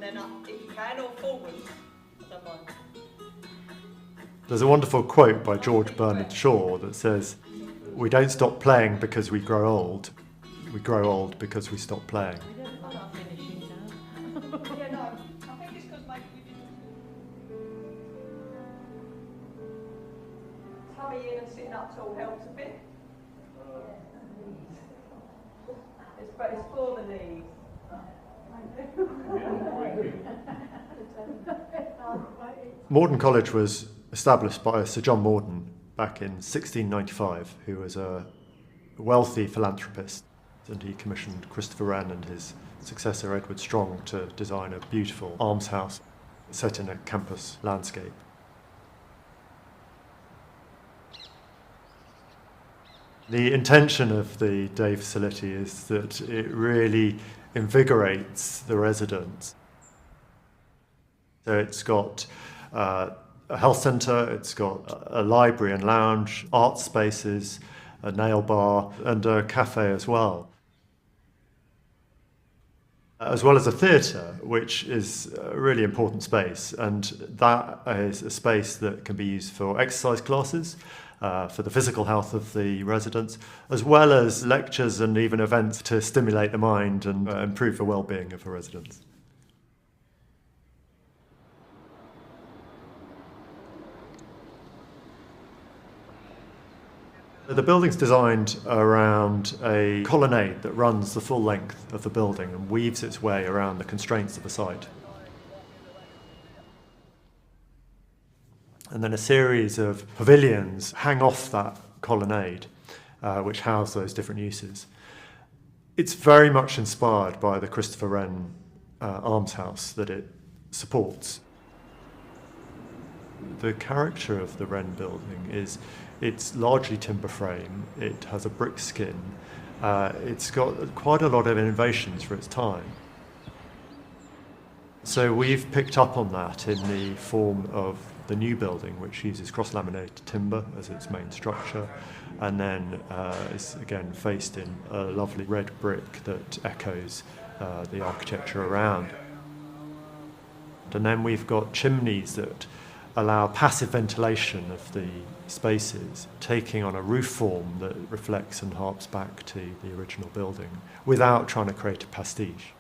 then up if you can, or forwards. I don't mind. There's a wonderful quote by George Bernard Shaw that says, "We don't stop playing because we grow old. We grow old because we stop playing." Tummy in and sitting up tall helps a bit. It's for the knees. Morden College was established by Sir John Morden back in 1695, who was a wealthy philanthropist, and he commissioned Christopher Wren and his successor Edward Strong to design a beautiful almshouse set in a campus landscape. The intention of the day facility is that it really invigorates the residents. So it's got a health centre, it's got a library and lounge, art spaces, a nail bar and a cafe as well. As well as a theatre, which is a really important space, and that is a space that can be used for exercise classes, for the physical health of the residents, as well as lectures and even events to stimulate the mind and improve the well-being of the residents. The building's designed around a colonnade that runs the full length of the building and weaves its way around the constraints of the site. And then a series of pavilions hang off that colonnade, which house those different uses. It's very much inspired by the Christopher Wren almshouse that it supports. The character of the Wren building is it's largely timber frame, it has a brick skin, it's got quite a lot of innovations for its time. So we've picked up on that in the form of the new building, which uses cross-laminated timber as its main structure, and then is again faced in a lovely red brick that echoes the architecture around. And then we've got chimneys that allow passive ventilation of the spaces, taking on a roof form that reflects and harps back to the original building without trying to create a pastiche.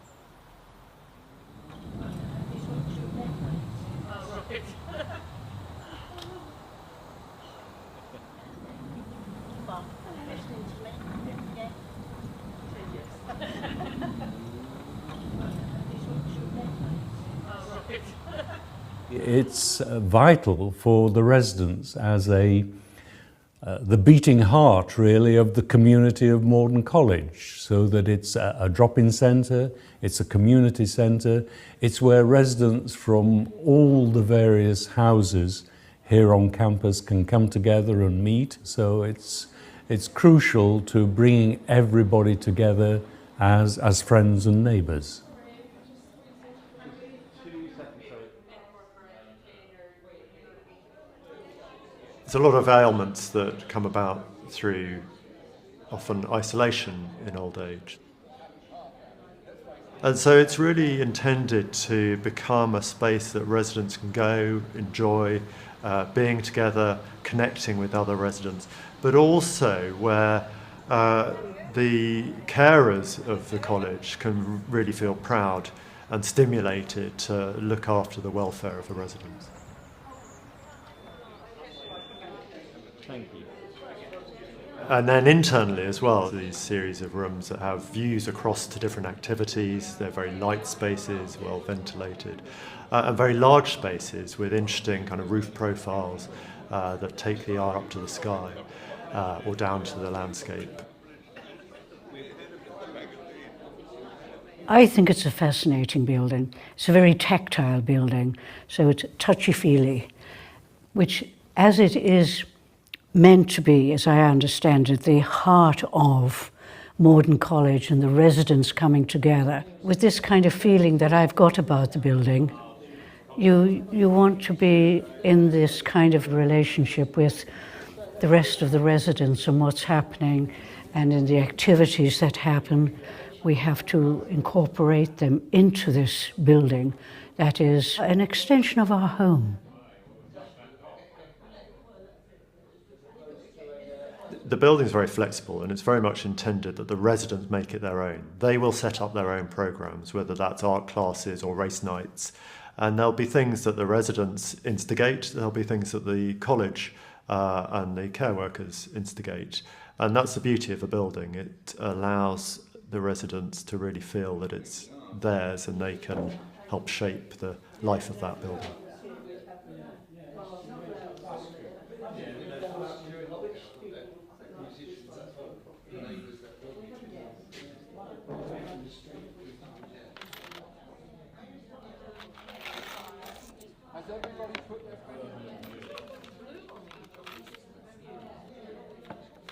It's vital for the residents as the beating heart, really, of the community of Morden College, so that it's a drop-in centre, it's a community centre, it's where residents from all the various houses here on campus can come together and meet. So it's crucial to bringing everybody together as friends and neighbours. There's a lot of ailments that come about through often isolation in old age. And so it's really intended to become a space that residents can go, enjoy, being together, connecting with other residents, but also where the carers of the college can really feel proud and stimulated to look after the welfare of the residents. Thank you. And then internally as well, these series of rooms that have views across to different activities. They're very light spaces, well ventilated, and very large spaces with interesting kind of roof profiles that take the eye up to the sky or down to the landscape. I think it's a fascinating building. It's a very tactile building, so it's touchy-feely, which, as it is meant to be, as I understand it, the heart of Morden College and the residents coming together. With this kind of feeling that I've got about the building, you want to be in this kind of relationship with the rest of the residents and what's happening and in the activities that happen We have to incorporate them into this building that is an extension of our home. The building is very flexible, and it's very much intended that the residents make it their own. They will set up their own programs, whether that's art classes or race nights, and there'll be things that the residents instigate, there'll be things that the college and the care workers instigate, and that's the beauty of a building. It allows the residents to really feel that it's theirs and they can help shape the life of that building.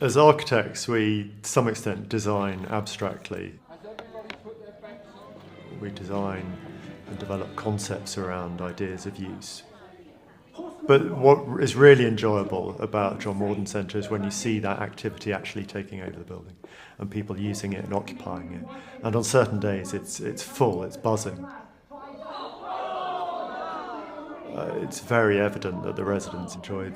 As architects, we, to some extent, design abstractly. We design and develop concepts around ideas of use. But what is really enjoyable about John Morden Centre is when you see that activity actually taking over the building and people using it and occupying it. And on certain days, it's full, it's buzzing. It's very evident that the residents enjoy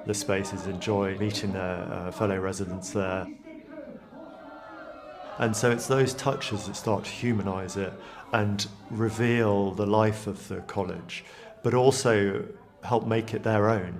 the spaces, enjoy meeting their fellow residents there. And so it's those touches that start to humanise it and reveal the life of the college, but also help make it their own.